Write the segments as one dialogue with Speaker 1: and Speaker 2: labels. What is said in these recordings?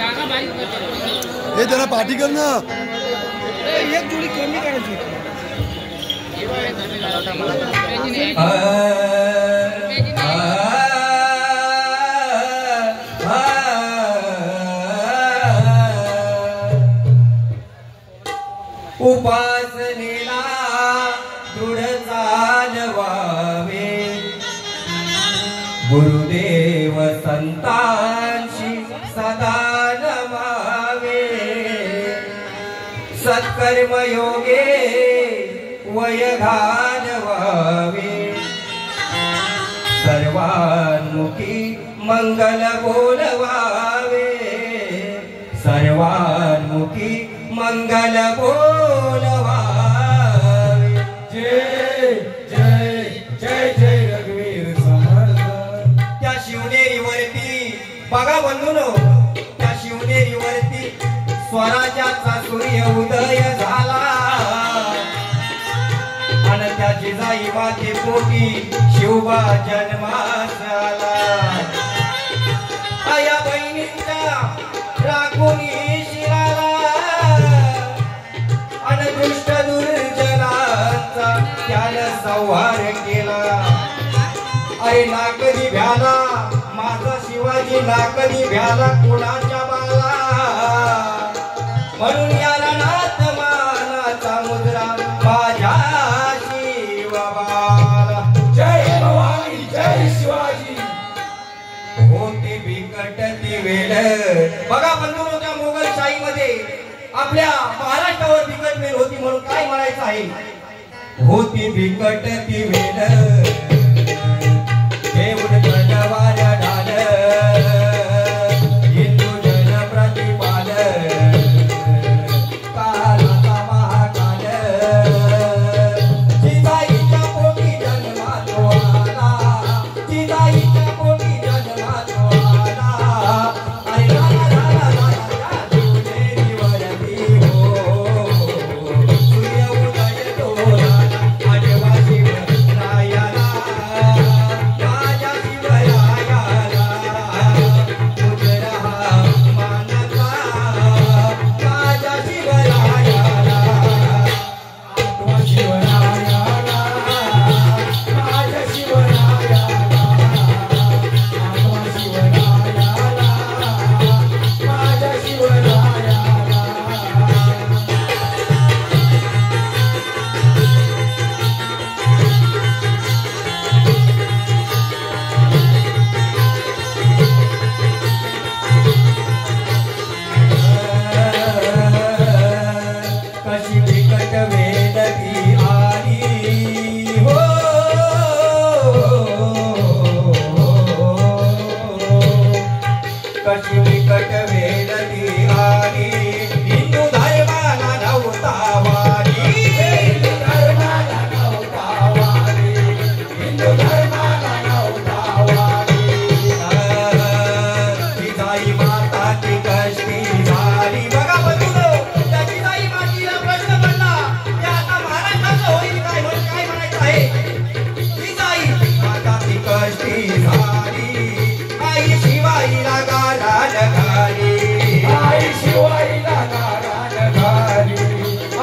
Speaker 1: हे जरा पार्टी कर ना.
Speaker 2: एक जोडी कमी करायची.
Speaker 3: उपासनेला दृढ चालवावे गुरुदेव संतांशी सदा नमावे सत्कर्मयोगे वय घालवावे सर्वान्मुखी मंगल बोलवावे सर्वान्मुखी मंगल बोलवावे. जय जय जय जय रघुवीर समर्थ. त्या शिवनेरीवरती बघा बंधूनो, त्या शिवनेरीवरती स्वराज्याचा सूर्य उदय झाला आणि त्या जिजाई माते पोटी शिवबा जन्मास आला. आया बहिणींच्या राखुनी शिराला आणि दुष्ट दुर्जनांचा त्यानं संहार केला. अरे नाकदी भ्याला माझा शिवाजी, नाकदी भ्याला कोणाच्या बाला. म्हणून या रणात मानाचा मुद्रा माझ्या शिवबाला. जय भवानी जय शिवाजी. होते बिकट ती वेळ. बघा बंधूंनो, त्या मोगलशाहीमध्ये आपल्या महाराष्ट्रावर बिकट वेळ होती म्हणून काय म्हणायचं आहे. होती बिकट ती वेळ देऊन जनवार ढाल हिंदू जन प्रतिपाल कालाचा महाकाल जिजाईच्या पोटी जन्मातो आला जिजाईच्या पोटी जन्मातो आला. अरे राजा राजा राजा शिवनेरीवरती हो सूर्य उदय डोळा आजवा शिवरायाला राजा शिवरायाला मुजरा मानाचा राजा शिवरायाला आठवा शिवरायाला राजा शिवरायाला आठवा शिवरायाला राजा शिवरायाला. कशी बिकट वेळ ती आली हो कशी बिकट वेळ ती आली. हिंदू धर्माला नव्हता वारी हिंदू धर्माला नव्हता वारी हिंदू धर्माला नव्हता वारी. जिजाई माता ती कष्टी झाली. बघा बंधूंनो, त्या जिजाई मातीला प्रश्न पडला की आता महाराष्ट्राचं होईल काय म्हणायचं आहे. जिजाई माता ती कष्टी झाली. आई शिवाईला गाराड घाली आई शिवाईला गाराड घाली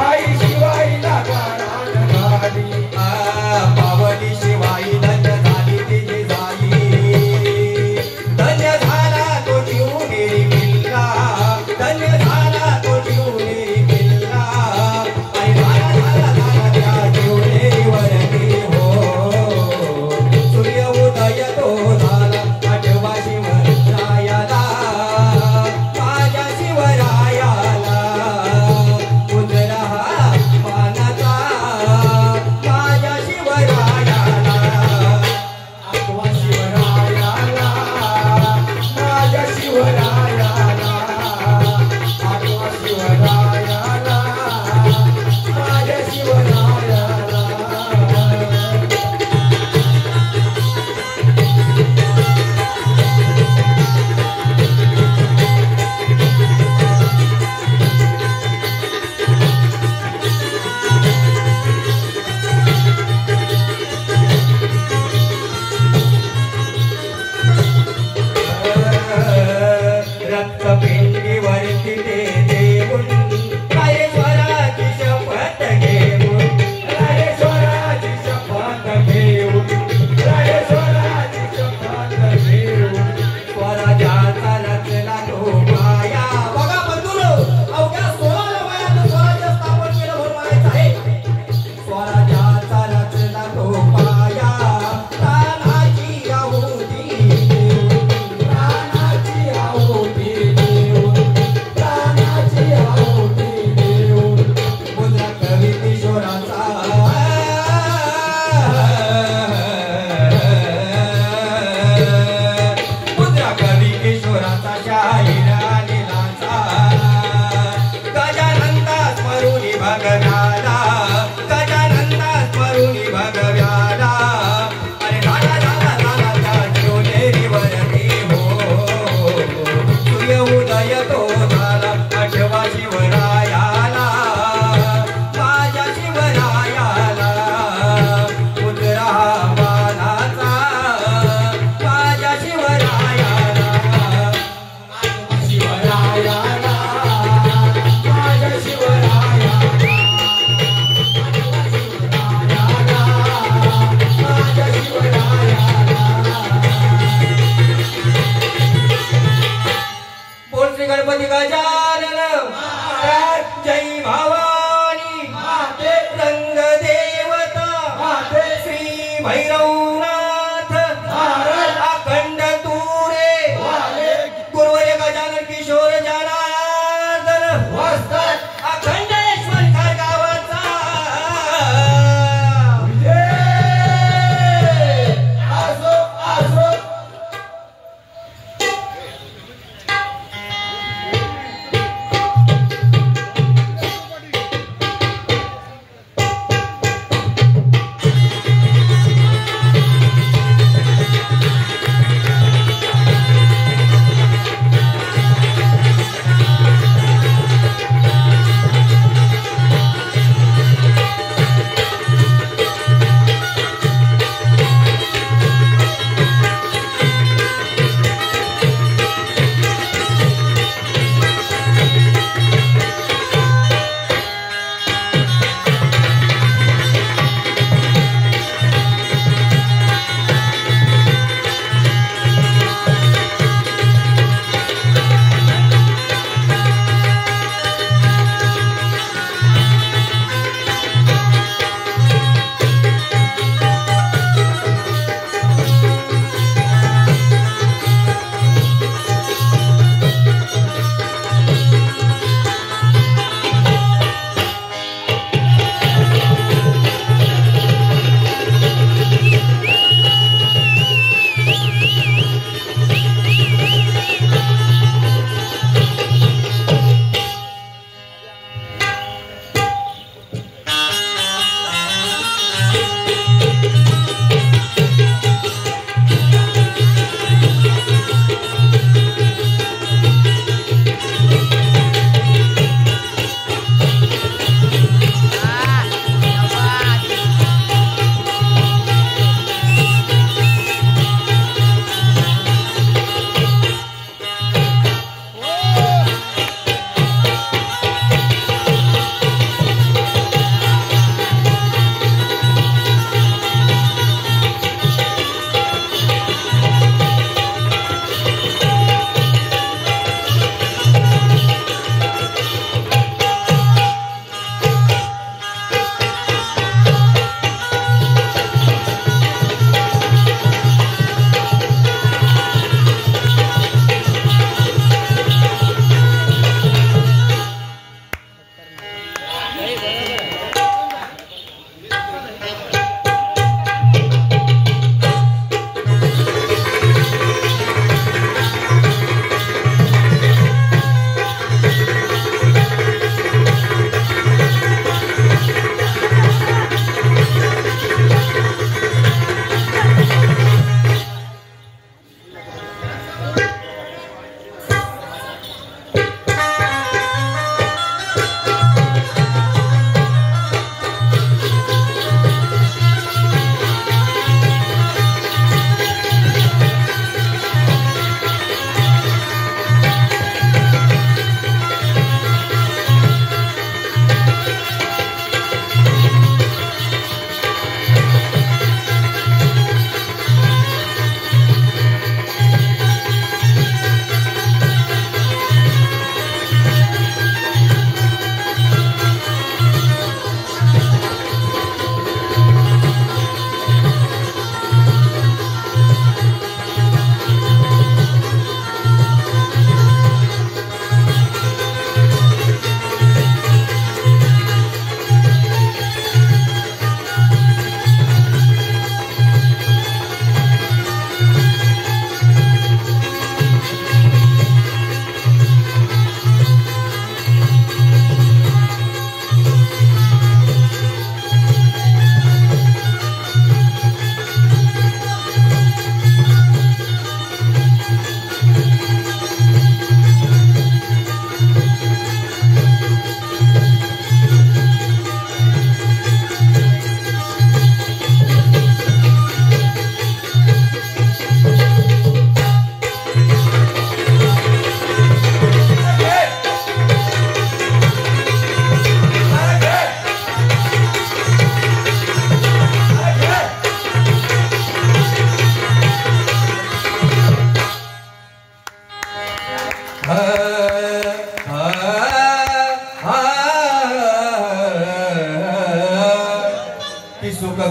Speaker 3: आई शिवाईला गाराड घाली. पावली शिवाई धन्य झाली तिची जाई धन्य झाला तो शिवनेरी किल्ला गणपती गजानन महाराज जय भवानी माते रंग देवता श्री भैरवनाथ महाराज अखंड तुरे गुरुवर्य गजानन किशोर जनार्दन अखंडेश्वर गावाचा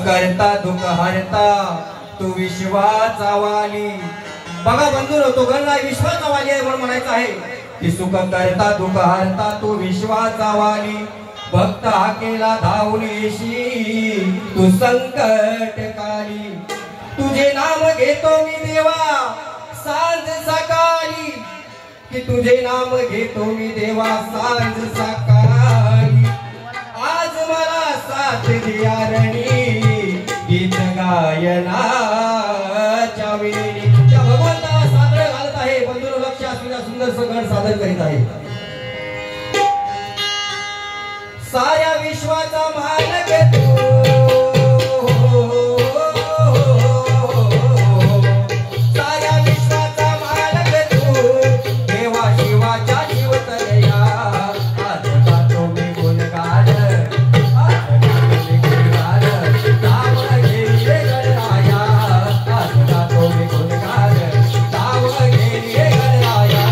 Speaker 3: करता दुःख हरता तू विश्वाचा वाली. बघा बंधूंनो, तो गणराय विश्वाचा वाली आहे म्हणून म्हणायचं आहे की सुख करता दुःख हरता तू विश्वाचा वाली. भक्त हाकेला धावून येशी तू संकट काली. तुझे नाम घेतो मी देवा सांज सकाळी, की तुझे नाम घेतो मी देवा सांज सकाळी. आज मला साथ दिया रणी गीत गायनाच्या वेळी. त्या भगवंताला सादर घालत आहे. बंधूंनो, लक्ष असलेला सुंदर सगळ सादर करीत आहे. साऱ्या विश्वाचा मालक तू, साऱ्या विश्वाचा मालक तू, देवा शिवाच्या शिवतनया. आज गातो मी गुणगान, आज गातो मी गुणगान, नाव घेईये गणराया. आज गातो मी गुणगान, नाव घेईये गणराया.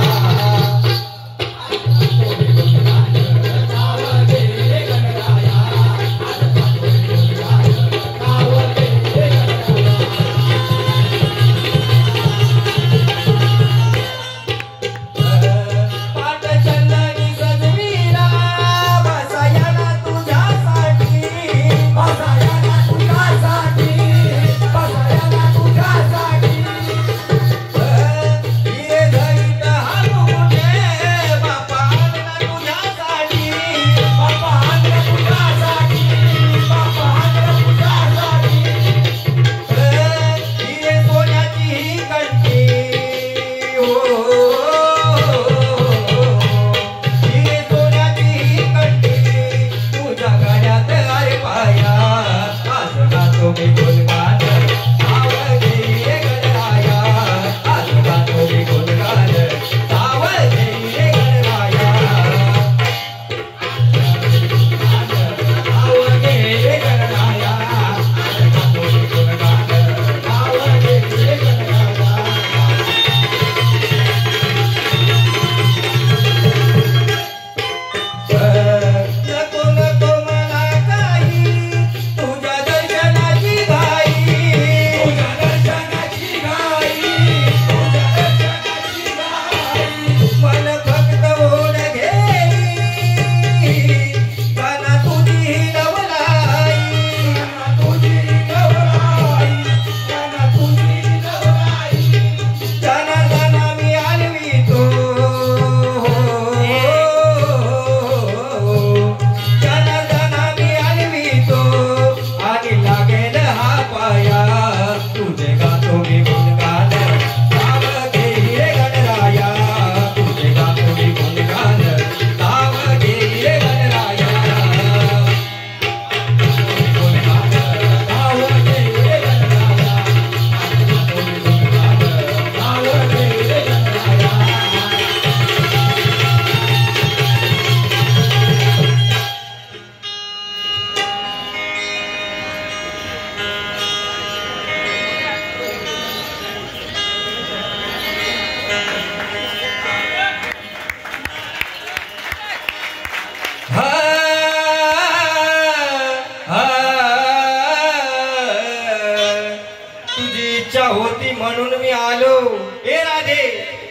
Speaker 3: होती म्हणून मी आलो. हे राधे,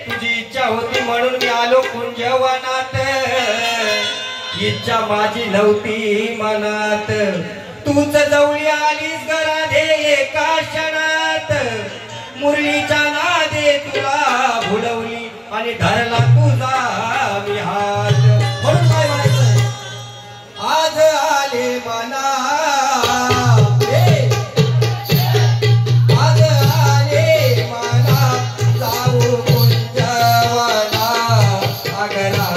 Speaker 3: तुझी इच्छा होती म्हणून मी आलो कुंजवनात. इच्छा माझी नव्हती मनात, तूच जवळी आलीस ग राधे एका क्षणात. मुरलीच्या नादे तुला भुलवली आणि धरला तुझा मी हात. म्हणून काय म्हणायचं, आज आले मना
Speaker 4: Agora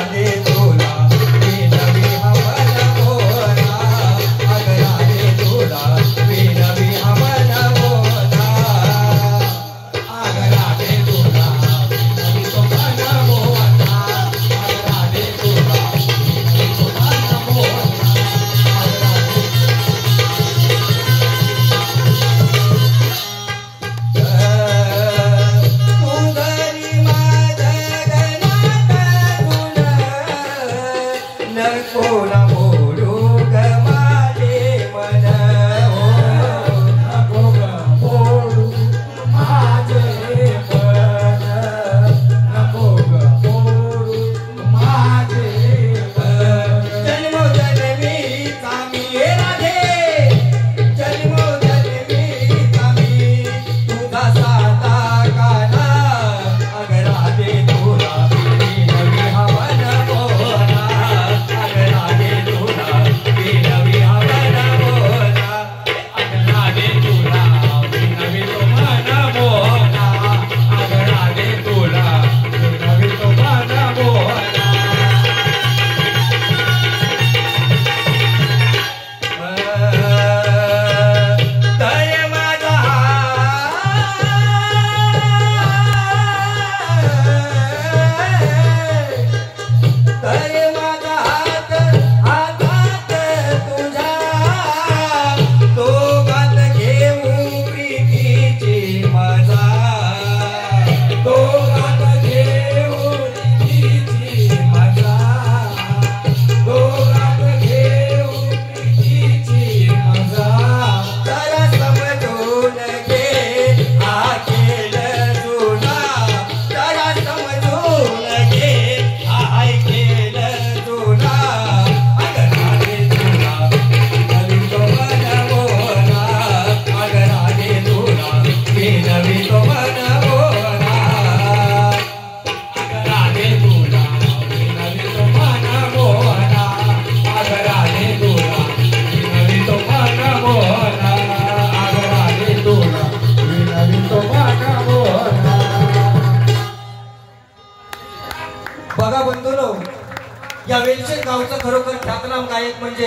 Speaker 3: या वेलशेत गावचं खरोखर ख्यातनाम गायक म्हणजे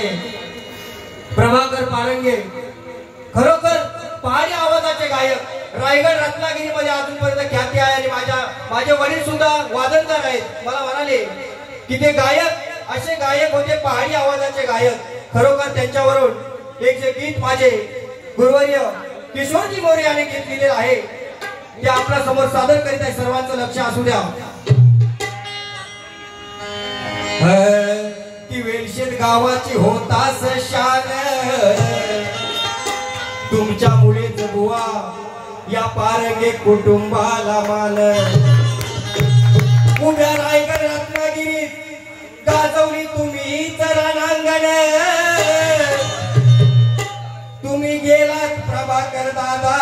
Speaker 3: प्रभाकर पारंगे. खरोखर पहाडी आवाजाचे गायक रायगड रत्नागिरीमध्ये अजूनपर्यंत ख्याती आहे आणि माझे वडील सुद्धा वादनकार आहेत. मला म्हणाले की ते गायक असे गायक होते पहाडी आवाजाचे गायक. खरोखर त्यांच्यावरून एक जे गीत माझे गुरुवर्य किशोरजी मोरे यांनी गीत लिहिलेलं आहे ते आपल्या समोर सादर करीत आहे. सर्वांचं लक्ष असू द्या. ती वेलशेत गावाची होतास शान तुमच्या मुळेच बुवा या पारंगे कुटुंबाला मान. उभ्या रायगड रत्नागिरीत गाजवली तुम्ही रणांगण. तुम्ही गेलात प्रभाकर दादा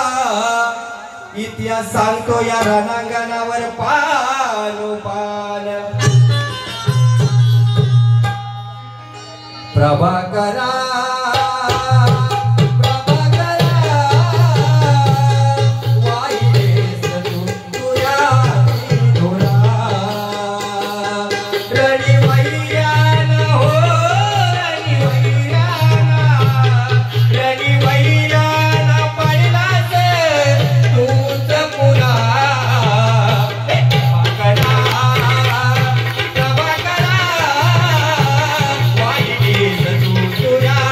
Speaker 3: इतिहास सांगतो या रणांगणावर पानोपान. प्रभाकरा
Speaker 4: तुझ्या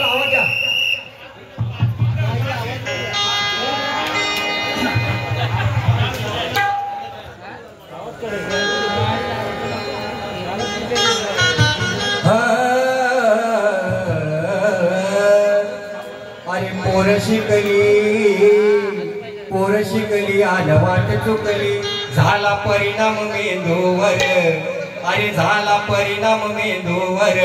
Speaker 3: आवाज द्या. अरे पोर शिकली आलं वाट चुकली झाला परिणाम मेंदूवर. अरे झाला परिणाम मेंदूवर.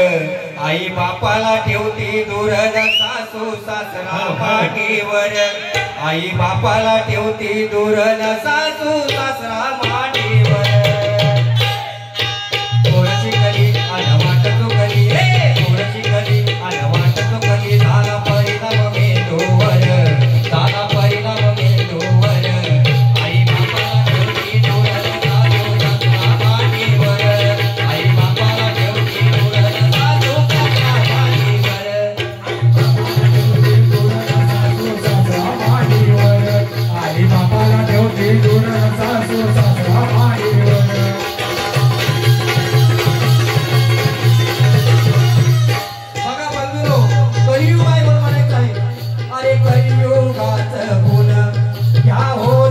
Speaker 3: आई बापाला ठेवती दूर सासू सासरा मांडीवर. आई बापाला ठेवती दूर सासू सासरा मांडीवर. पोर शिकली आलं वाट चुकली पोर शिकली आलं वाट चुकली झाला परिणाम मेंदूवर. झाला परिणाम मेंदूवर. आई बापाला ठेवती दूर सासू सासरा मांडीवर. आई बापाला ठेवती दूर सासू सासरा मांडीवर.
Speaker 4: आई बापाला ठेवते दूर सासू सासरा मांडीवर.
Speaker 3: बघा बंधुरो, कलियुग आहे म्हणून म्हणायचं आहे. अरे कलियुगाचं गुण घ्या हो